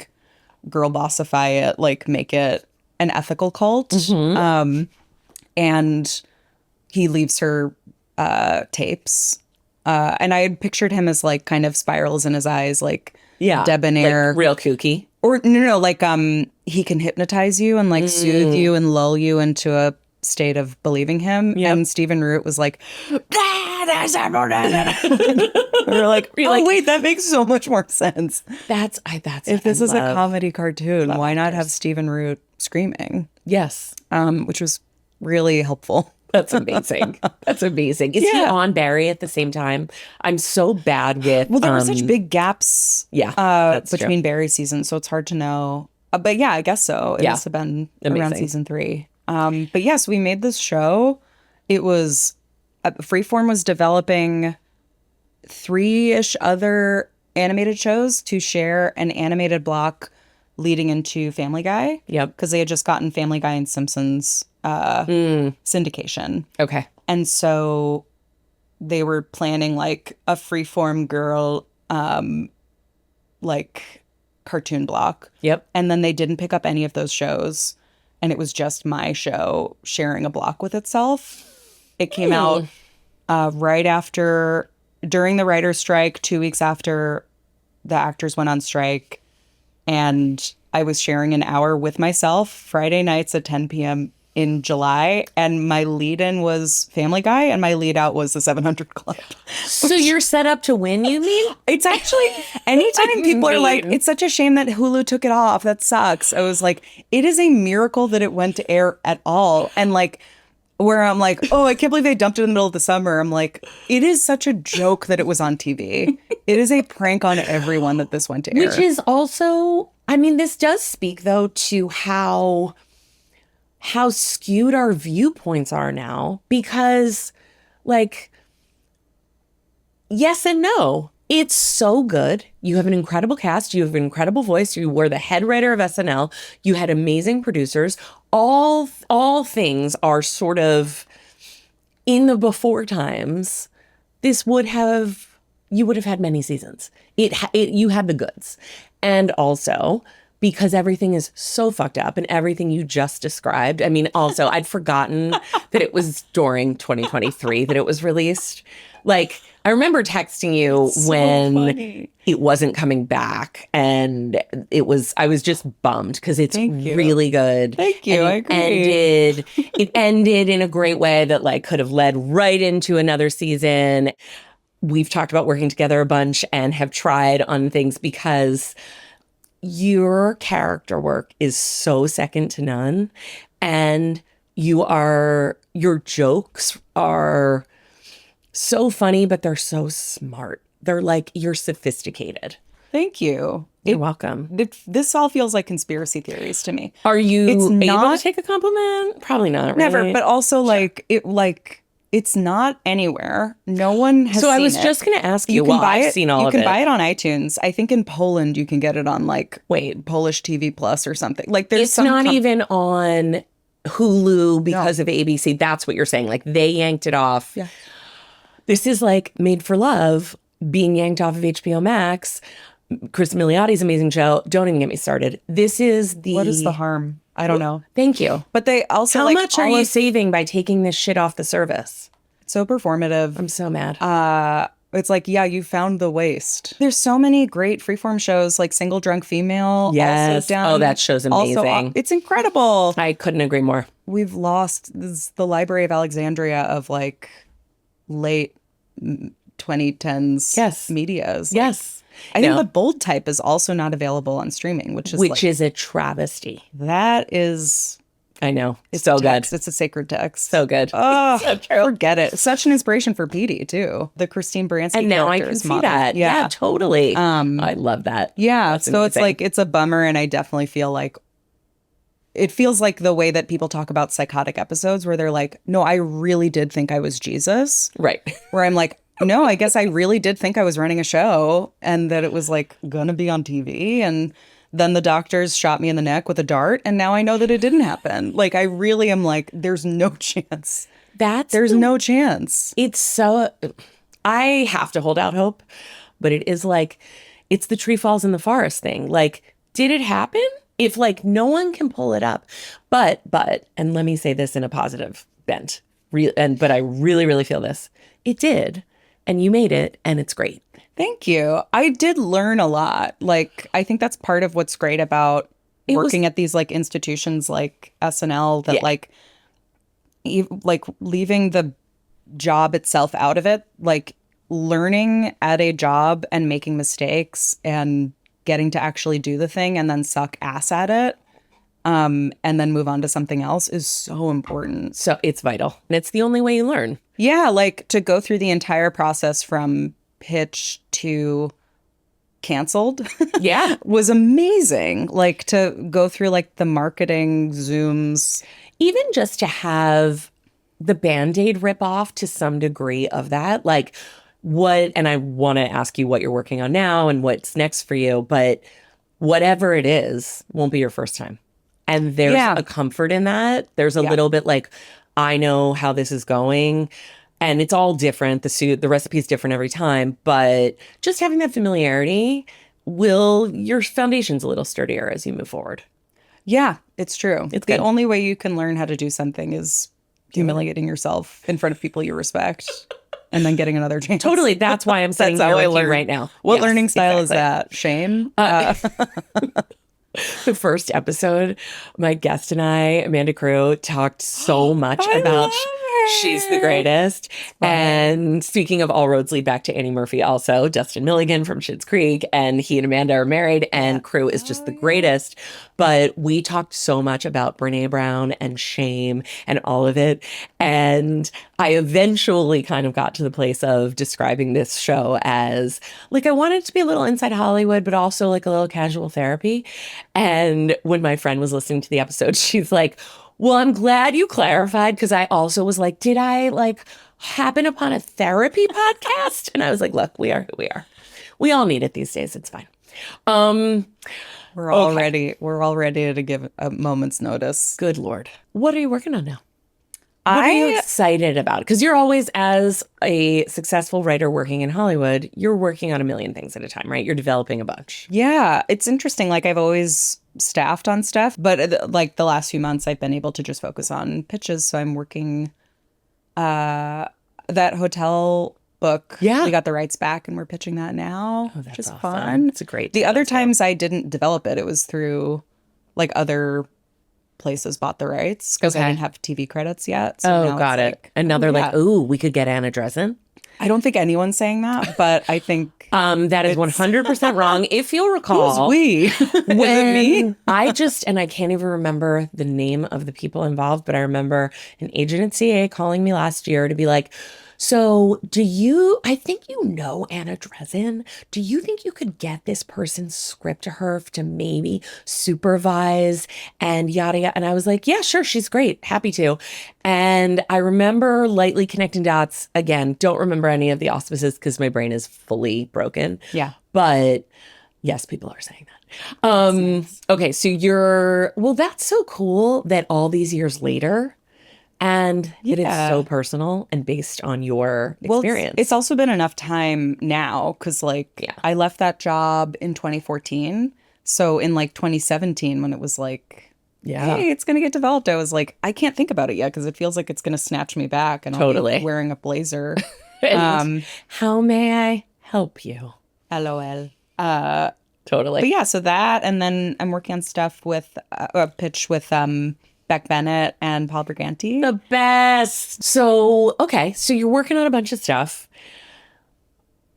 girl bossify it, make it an ethical cult. Mm-hmm. And he leaves her tapes. And I had pictured him as kind of spirals in his eyes, debonair, real kooky. Or no, he can hypnotize you and soothe you and lull you into a state of believing him. Yep. And Stephen Root was like, we were like, wait, that makes so much more sense. That's if this is a comedy cartoon, why not have Stephen Root screaming? Yes. Which was really helpful. That's amazing. Is he on Barry at the same time? I'm so bad with... Well, there were such big gaps between true. Barry seasons, so it's hard to know. But yeah, I guess so. It must have been around season 3. But yes, we made this show. It was... Freeform was developing 3-ish other animated shows to share an animated block leading into Family Guy. Yep. Because they had just gotten Family Guy and Simpsons syndication. Okay. And so they were planning a Freeform girl cartoon block. Yep. And then they didn't pick up any of those shows. And it was just my show sharing a block with itself. It came out right after, during the writer's strike, 2 weeks after the actors went on strike. And I was sharing an hour with myself Friday nights at 10 p.m. in July, and my lead-in was Family Guy, and my lead-out was The 700 Club. So you're set up to win, you mean? It's actually, anytime people are like, it's such a shame that Hulu took it off. That sucks. I was like, it is a miracle that it went to air at all. And like, where I'm like, oh, I can't believe they dumped it in the middle of the summer. I'm like, it is such a joke that it was on TV. It is a prank on everyone that this went to air. Which is also, I mean, this does speak though to how skewed our viewpoints are now, because like, yes and no. It's so good. You have an incredible cast. You have an incredible voice. You were the head writer of SNL. You had amazing producers. All things are sort of in the before times. You would have had many seasons. You had the goods. And also, because everything is so fucked up and everything you just described. I mean, also, I'd forgotten that it was during 2023 that it was released. Like, I remember texting you when it wasn't coming back, and I was just bummed because it's really good. Thank you. I agree. It ended in a great way that like could have led right into another season. We've talked about working together a bunch and have tried on things because your character work is so second to none, and your jokes are so funny, but they're so smart. They're like, you're sophisticated. Thank you. You're welcome. This all feels like conspiracy theories to me. Are you able to take a compliment? Probably not. Really. Never, but also it's not anywhere. No one has seen it. So I was just going to ask you, I've seen all of it. You can buy it on iTunes. I think in Poland you can get it on Polish TV Plus or something. Like there's It's not even on Hulu because of ABC. That's what you're saying. Like they yanked it off. Yeah. This is like Made for Love being yanked off of HBO Max. Chris Miliotti's amazing show. Don't even get me started. This is What is the harm? I don't know. Thank you. But they also How much are you saving by taking this shit off the service? It's so performative. I'm so mad. It's like, yeah, you found the waste. There's so many great freeform shows like Single Drunk Female. Yes. That show's amazing. It's incredible. I couldn't agree more. We've lost the Library of Alexandria of like late 2010s medias. Yes. I think the Bold Type is also not available on streaming, which is a travesty. That is, I know. It's so good. It's a sacred text. So good. Oh, so true. Forget it. Such an inspiration for Petey too. The Christine Baranski and now I can see that. Yeah, totally. I love that. Yeah. That's so amazing. It's like, it's a bummer. And I definitely feel like it feels like the way that people talk about psychotic episodes where they're like, no, I really did think I was Jesus. Right. Where I'm like, no, I guess I really did think I was running a show and that it was like gonna be on TV. And then the doctors shot me in the neck with a dart. And now I know that it didn't happen. Like, I really am like, there's no chance. There's no chance. It's so, I have to hold out hope, but it is like, it's the tree falls in the forest thing. Like, did it happen? If like no one can pull it up, but, and let me say this in a positive bent, but I really, really feel this. It did. And you made it, and it's great. Thank you. I did learn a lot. Like, I think that's part of what's great about working at these like institutions like SNL that like leaving the job itself out of it, like learning at a job and making mistakes and getting to actually do the thing and then suck ass at it. And then move on to something else is so important. So it's vital. And it's the only way you learn. Yeah, like to go through the entire process from pitch to canceled. Yeah. Was amazing. Like to go through like the marketing Zooms. Even just to have the Band-Aid rip off to some degree of that. Like and I want to ask you what you're working on now and what's next for you, but whatever it is won't be your first time. And there's a comfort in that. There's a little bit like, I know how this is going. And it's all different. The recipe is different every time. But just having that familiarity your foundation's a little sturdier as you move forward. Yeah, it's true. It's the only way you can learn how to do something is humiliating yourself in front of people you respect. And then getting another chance. Totally. That's why I'm sitting here with you right now. What learning style is that? Shame? The first episode, my guest and I, Amanda Crew, talked so much I about love her. she's the greatest. And speaking of all roads lead back to Annie Murphy, also Dustin Milligan from Schitt's Creek, and he and Amanda are married, and Crew is just the greatest. But we talked so much about Brene Brown and shame and all of it. And I eventually kind of got to the place of describing this show as like I wanted it to be a little inside Hollywood, but also like a little casual therapy. And when my friend was listening to the episode, she's like, well, I'm glad you clarified, because I also was like, did I like happen upon a therapy podcast? And I was like, look, we are who we are. We all need it these days. It's fine. We're all ready to give a moment's notice. Good Lord. What are you working on now? What are you excited about? Because you're always, as a successful writer working in Hollywood, you're working on a million things at a time, right? You're developing a bunch. Yeah, it's interesting. Like I've always staffed on stuff, but like the last few months I've been able to just focus on pitches. So I'm working that hotel book. Yeah. We got the rights back and we're pitching that now, which is awesome. fun. It's a great The other times I didn't develop it. It was through like other places bought the rights because I didn't have TV credits yet. So now got it's it. like, And now they're like, ooh, we could get Anna Drezen. I don't think anyone's saying that, but I think that is 100% wrong. If you'll recall, who's we? Is it me? when and I can't even remember the name of the people involved, but I remember an agent at CA calling me last year to be like, so I think you know Anna Drezen. Do you think you could get this person's script to her to maybe supervise and yada yada? And I was like, yeah, sure. She's great. Happy to. And I remember lightly connecting dots. Again, don't remember any of the auspices because my brain is fully broken. Yeah. But yes, people are saying that. Okay. So that's so cool that all these years later, and that it's so personal and based on your experience. It's also been enough time now because I left that job in 2014. So in like 2017 when it was like, hey, it's going to get developed, I was like, I can't think about it yet because it feels like it's going to snatch me back and I'll be wearing a blazer. How may I help you? LOL. Totally. But yeah, so that, and then I'm working on stuff with a pitch with Beck Bennett and Paul Briganti. The best. So, okay. So you're working on a bunch of stuff.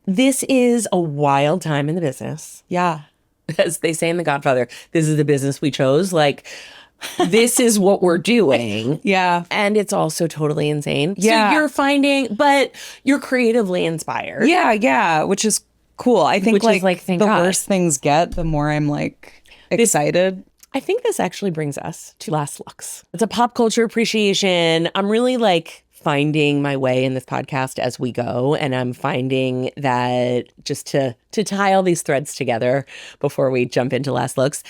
This is a wild time in the business. Yeah. As they say in The Godfather, this is the business we chose. Like, this is what we're doing. Yeah. And it's also totally insane. Yeah. So you're finding, you're creatively inspired. Yeah. Yeah. Which is cool. I think thank the God. worse things get, the more I'm like excited. I think this actually brings us to Last Looks. It's a pop culture appreciation. I'm really like finding my way in this podcast as we go. And I'm finding that just to tie all these threads together before we jump into Last Looks,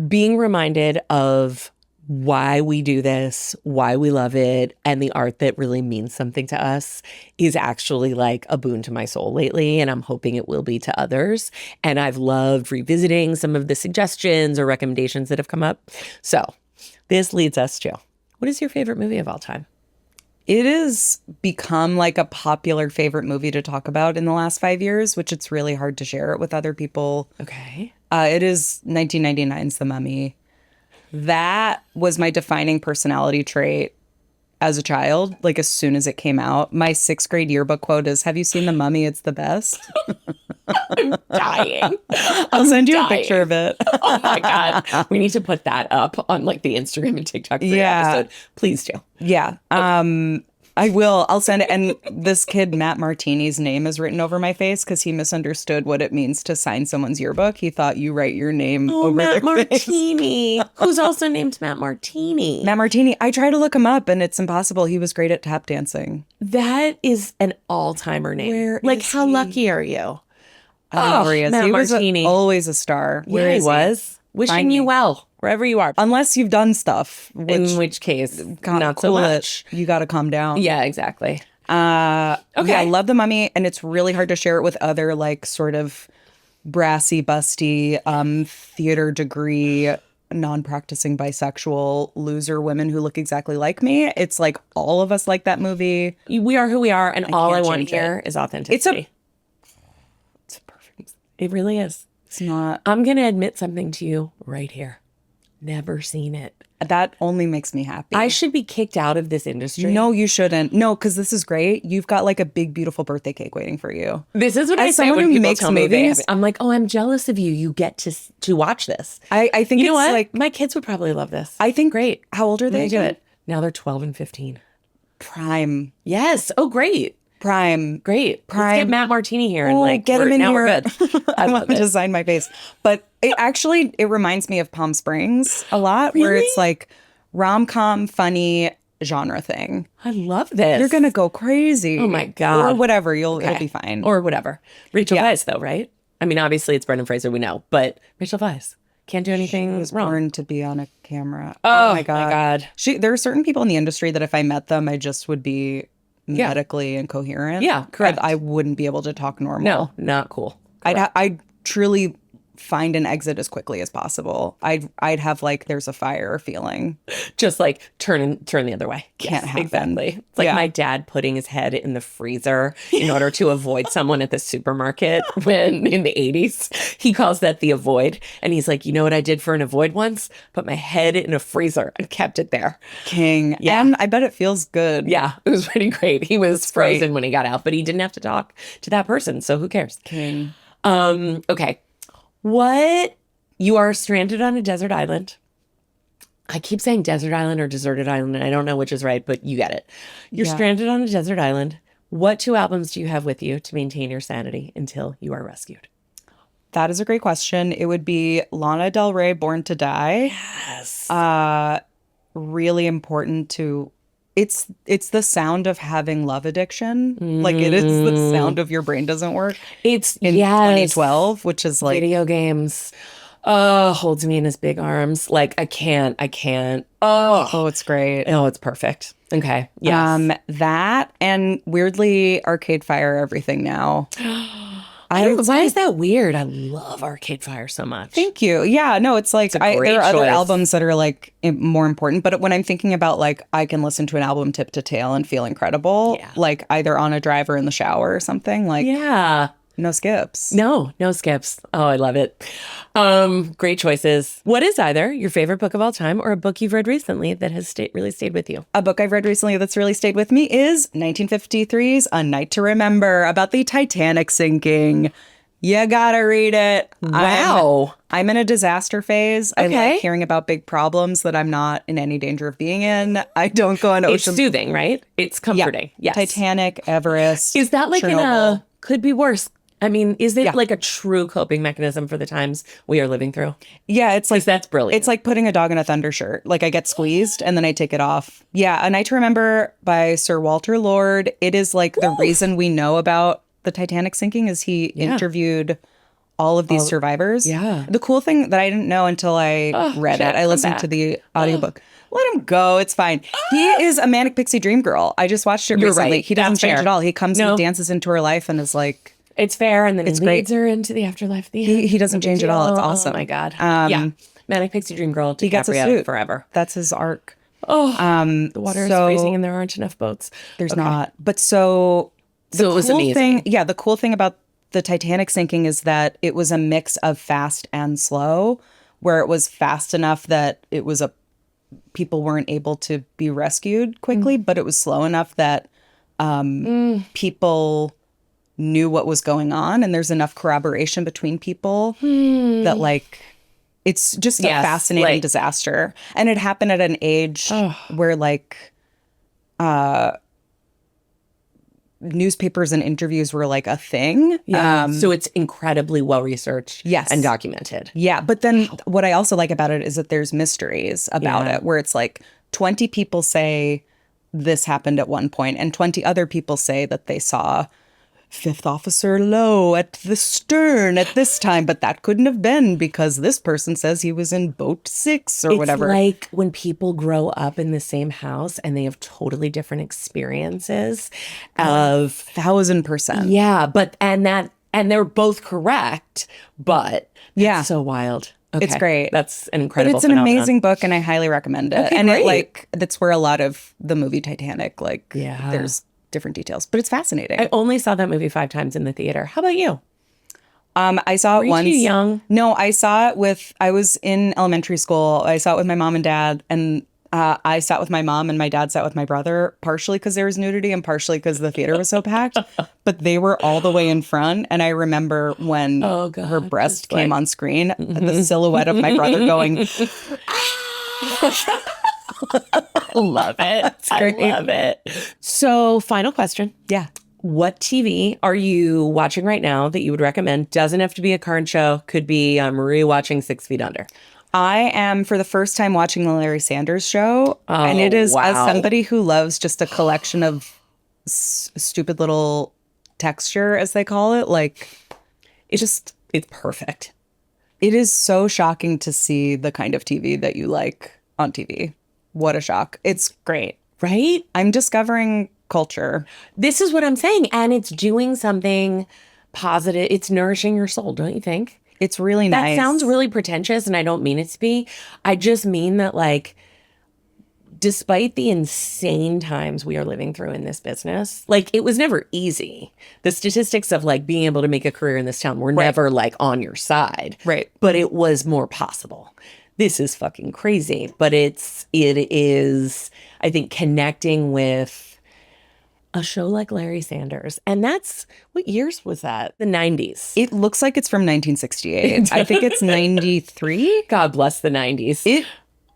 being reminded of why we do this, why we love it, and the art that really means something to us is actually like a boon to my soul lately. And I'm hoping it will be to others. And I've loved revisiting some of the suggestions or recommendations that have come up. So this leads us to, what is your favorite movie of all time? It has become like a popular favorite movie to talk about in the last 5 years, which it's really hard to share it with other people. Okay. It is 1999's The Mummy. That was my defining personality trait as a child, like as soon as it came out. My 6th grade yearbook quote is, "Have you seen The Mummy? It's the best." I'm dying. I'll send you a picture of it. Oh my God. We need to put that up on like the Instagram and TikTok for the episode. Please do. Yeah. I will. I'll send it. And this kid, Matt Martini's name is written over my face because he misunderstood what it means to sign someone's yearbook. He thought you write your name over Matt their face. Martini, who's also named Matt Martini. Matt Martini. I try to look him up and it's impossible. He was great at tap dancing. That is an all-timer name. Where like, is how he? lucky are you? I don't know where he is. Matt He was Martini. always a star. Where he is was. Wishing Find you me. well, wherever you are. Unless you've done stuff. In which case, not so cool much. You got to calm down. Yeah, exactly. Okay. Yeah, I love The Mummy, and it's really hard to share it with other like sort of brassy, busty, theater degree, non-practicing bisexual loser women who look exactly like me. It's like all of us like that movie. We are who we are, and all I can't want change here is authenticity. It's a perfect. It really is. It's not. I'm going to admit something to you right here. Never seen it. That only makes me happy. I should be kicked out of this industry. No, you shouldn't. No, because this is great. You've got like a big, beautiful birthday cake waiting for you. This is what I As say someone when who people makes tell me they have, movies- I'm like, oh, I'm jealous of you. You get to watch this. I think You know it's what? like, My kids would probably love this. I think, Great. How old are They they? do it. Now they're 12 and 15. Prime. Yes. Oh, great. Prime. Great. Let's Prime. get Matt Martini here and like get him in now here. we're good. I I love want to it. design my face. But it reminds me of Palm Springs a lot, where Really? it's like rom-com, funny genre thing. I love this. You're gonna go crazy. Oh my God. Or whatever. It'll Okay. be fine. Or whatever. Rachel Yeah. Weisz, though, right? I mean, obviously it's Brendan Fraser, we know, but Rachel Weisz can't do anything was wrong. born to be on a camera. Oh my God. There are certain people in the industry that if I met them, I just would be medically incoherent. Yeah, correct. I wouldn't be able to talk normal. No, not cool. I'd truly find an exit as quickly as possible. I'd have like there's a fire feeling. Just like turn the other way. Can't happen. Exactly. It's like Yeah. my dad putting his head in the freezer in order to avoid someone at the supermarket when in the 80s. He calls that the avoid. And he's like, you know what I did for an avoid once? Put my head in a freezer and kept it there. King. Yeah. And I bet it feels good. Yeah, it was pretty great. He was great. frozen when he got out, but he didn't have to talk to that person. So who cares? King. Okay. What? You are stranded on a desert island. I keep saying desert island or deserted island, and I don't know which is right, but you get it. You're Yeah. stranded on a desert island. What 2 albums do you have with you to maintain your sanity until you are rescued? That is a great question. It would be Lana Del Rey, Born to Die. Yes. Really important to it's the sound of having love addiction. Like it is the sound of your brain doesn't work It's in 2012, which is like video games. Holds me in his big arms. Like I can't. oh, it's great. Oh, it's perfect. Okay. Yes. That and weirdly Arcade Fire Everything Now. Why is that weird? I love Arcade Fire so much. Thank you. Yeah, no, it's like a great there are other choice. albums that are like more important, but when I'm thinking about like I can listen to an album tip to tail and feel incredible, Yeah. like either on a drive or in the shower or something, like Yeah. no skips. No skips. Oh, I love it. Great choices. What is either your favorite book of all time or a book you've read recently that has really stayed with you? A book I've read recently that's really stayed with me is 1953's A Night to Remember about the Titanic sinking. You gotta read it. Wow. I'm in a disaster phase. I Okay. like hearing about big problems that I'm not in any danger of being in. I don't go on It's ocean. soothing, right? It's comforting. Yes. Titanic, Everest. Is that like Chernobyl. could be worse? I mean, is it Yeah. like a true coping mechanism for the times we are living through? Yeah, it's like That's brilliant. It's like putting a dog in a thunder shirt. Like I get squeezed and then I take it off. Yeah, A Night to Remember by Sir Walter Lord. It is like the reason we know about the Titanic sinking is he interviewed all of these survivors. yeah. The cool thing that I didn't know until I read shit, it, I come listened back. to the audiobook. Let him go. It's fine. He is a manic pixie dream girl. I just watched it You're recently. right. He doesn't That's change fair. at all. He comes No. and dances into her life and is like, It's fair, and then It's he great. leads her into the afterlife. At the end. he doesn't No big change at all. It's deal. awesome. Oh my god. Yeah. Manic Pixie Dream Girl. He gets a DiCaprio suit forever. That's his arc. Oh, the water so- is freezing, and there aren't enough boats. There's not. But so So it was cool amazing. the cool thing about the Titanic sinking is that it was a mix of fast and slow, where it was fast enough that it was people weren't able to be rescued quickly, but it was slow enough that people knew what was going on, and there's enough corroboration between people that like it's just a Yes, fascinating like- disaster. And it happened at an age where like newspapers and interviews were like a thing. Yeah. So it's incredibly well researched. Yes. And documented. Yeah, but then what I also like about it is that there's mysteries about Yeah. it, where it's like 20 people say this happened at one point, and 20 other people say that they saw Fifth Officer Lowe at the stern at this time, but that couldn't have been because this person says he was in boat 6 or It's whatever. like when people grow up in the same house and they have totally different experiences of 1,000%. yeah, but and they're both correct, but Yeah. it's so wild. Okay. It's great. That's an But incredible it's an phenomenon. amazing book, and I highly recommend it. Okay, and great. it like that's where a lot of the movie Titanic, like Yeah. there's different details, but it's fascinating. I only saw that movie 5 times in the theater. How about you? I saw Were it you once. too young? No, I saw it with, I was in elementary school. I saw it with my mom and dad, and I sat with my mom and my dad sat with my brother, partially because there was nudity and partially because the theater was so packed. But they were all the way in front. And I remember when Oh, God, her breast just came like- on screen, the silhouette of my brother going, Love it. I great. love it. So, final question. yeah. What TV are you watching right now that you would recommend? Doesn't have to be a current show. Could be rewatching 6 Feet Under. I am for the first time watching the Larry Sanders Show. And it is, as wow. somebody who loves just a collection of stupid little texture, as they call it, like, It's perfect. it is so shocking to see the kind of TV that you like on TV. What a shock. It's great. Right? I'm discovering culture. This is what I'm saying. And it's doing something positive. It's nourishing your soul, don't you think? It's really That nice. sounds really pretentious, and I don't mean it to be. I just mean that, like, despite the insane times we are living through in this business, like, it was never easy. The statistics of, like, being able to make a career in this town were never, like, on your side. Right. But it was more possible. This is fucking crazy. But it is, I think, connecting with a show like Larry Sanders. And that's, what years was that? The 90s. It looks like it's from 1968. I think it's 93. God bless the 90s. It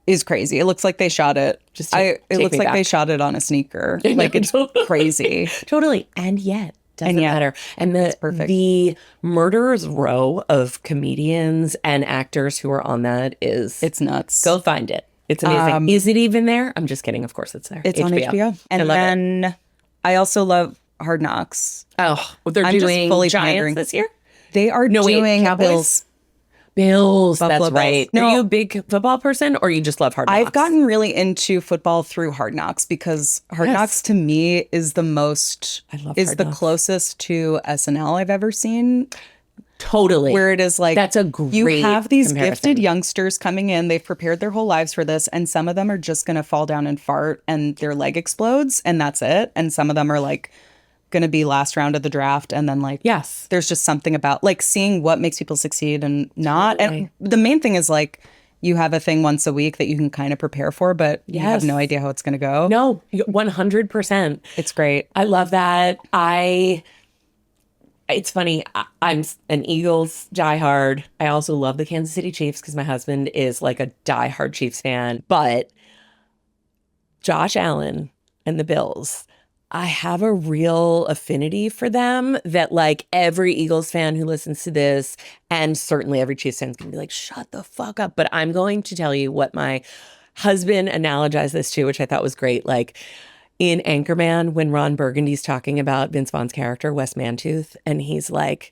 is crazy. It looks like they shot it. It take looks me like back. they shot it on a sneaker. Like, it's crazy. Totally. And yet, doesn't yet, matter. And perfect. the murderer's row of comedians and actors who are on that is, It's nuts. go find it. It's amazing. Is it even there? I'm just kidding. Of course it's there. It's on HBO. And I love it. then I also love Hard Knocks. Oh, they're I'm just doing fully Giants pandering. this year? They are No, wait, doing Cowboys? Bills. Bills. Buffalo That's Bills. right. No. Are you a big football person or you just love Hard Knocks? I've gotten really into football through Hard Knocks because Hard Yes. Knocks to me is the most, I love is Hard the Knocks. closest to SNL I've ever seen. Totally. Where it is like, That's a great you have these comparison. gifted youngsters coming in, they've prepared their whole lives for this, and some of them are just going to fall down and fart and their leg explodes and that's it. And some of them are like going to be last round of the draft, and then like, Yes. there's just something about like seeing what makes people succeed and not. Totally. And the main thing is like, you have a thing once a week that you can kind of prepare for, but you have Yes. no idea how it's going to go. No, 100%. It's great. I love that. It's funny. I'm an Eagles diehard. I also love the Kansas City Chiefs because my husband is like a diehard Chiefs fan. But Josh Allen and the Bills, I have a real affinity for them that like every Eagles fan who listens to this, and certainly every Chiefs fan is going to be like, shut the fuck up. But I'm going to tell you what my husband analogized this to, which I thought was great. Like, in Anchorman, when Ron Burgundy's talking about Vince Vaughn's character, Wes Mantooth, and he's like,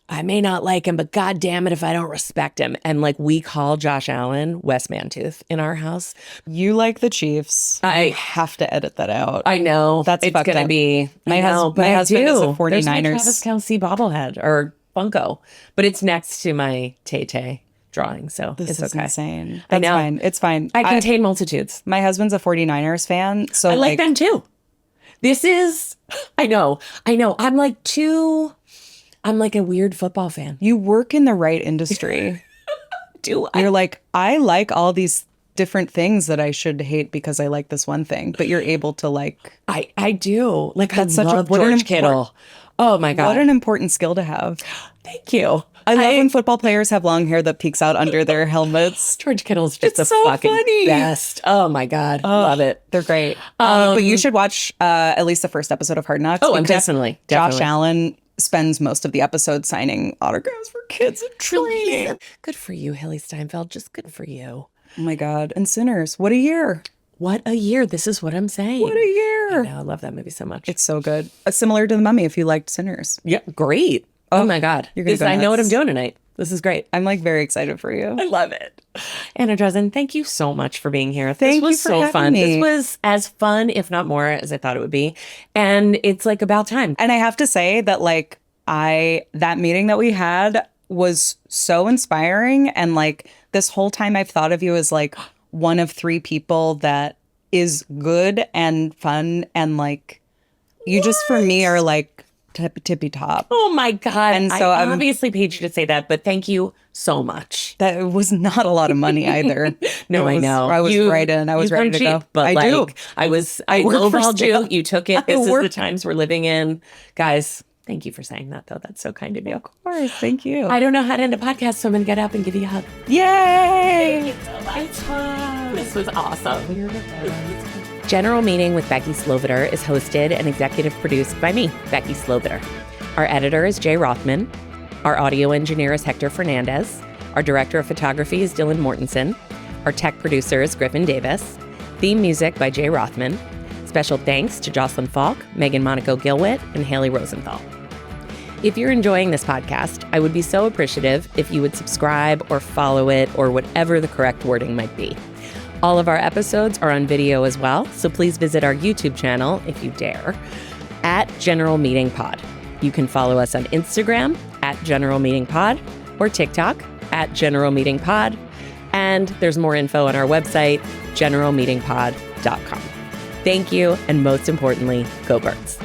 I may not like him, but God damn it if I don't respect him. And like, we call Josh Allen Wes Mantooth in our house. You like the Chiefs. I have to edit that out. I know. That's it's fucked going to up. be. My I know, hus- but my I husband is a do. There's my 49ers. Travis Kelce bobblehead or Funko, but it's next to my Tay-Tay drawing, so This it's is okay. insane. I That's know. fine. It's fine. I contain multitudes. My husband's a 49ers fan, so I like them too. This is, I know. I'm like a weird football fan. you work in the right industry. Do I? You're like, I like all these different things that I should hate because I like this one thing, but you're able to like, I do. Like, That's I such a- love what an George Kittle. Oh my God. what an important skill to have. Thank you. I love when football players have long hair that peeks out under their helmets. George Kittle's just It's the so fucking funny. best. Oh my God. Love it. They're great. But you should watch at least the first episode of Hard Knocks. Oh, I'm because definitely. Josh Allen spends most of the episode signing autographs for kids in training. Good for you, Haley Steinfeld. Just good for you. Oh my God. And Sinners. What a year. What a year. This is what I'm saying. What a year. I love that movie so much. It's so good. Similar to The Mummy if you liked Sinners. Yeah, great. Oh my God. you're gonna go I know what I'm nuts. doing tonight. This is great. I'm like very excited for you. I love it. Anna Drezen, thank you so much for being here. Thank this was you for so having fun. me. This was as fun, if not more, as I thought it would be. And it's like about time. And I have to say that like that meeting that we had was so inspiring. And like this whole time I've thought of you as like one of 3 people that is good and fun. And like you just for me are like tippy top. Oh my God. And so I obviously paid you to say that, but thank you so much. That was not a lot of money either. No, I know. I was right in. I was ready to go. But I like, do. I work for lowballed you. scale. You took it. This is work- the times we're living in. Guys, thank you for saying that, though. That's so kind of you. Of course. Thank you. I don't know how to end a podcast, so I'm going to get up and give you a hug. Yay! This was awesome. General Meeting with Becky Sloviter is hosted and executive produced by me, Becky Sloviter. Our editor is Jay Rothman. Our audio engineer is Hector Fernandez. Our director of photography is Dylan Mortensen. Our tech producer is Griffin Davis. Theme music by Jay Rothman. Special thanks to Jocelyn Falk, Megan Monaco Gilwitt, and Haley Rosenthal. If you're enjoying this podcast, I would be so appreciative if you would subscribe or follow it or whatever the correct wording might be. All of our episodes are on video as well, so please visit our YouTube channel, if you dare, at General Meeting Pod. You can follow us on Instagram at General Meeting Pod or TikTok at General Meeting Pod. And there's more info on our website, generalmeetingpod.com. Thank you, and most importantly, go Birds.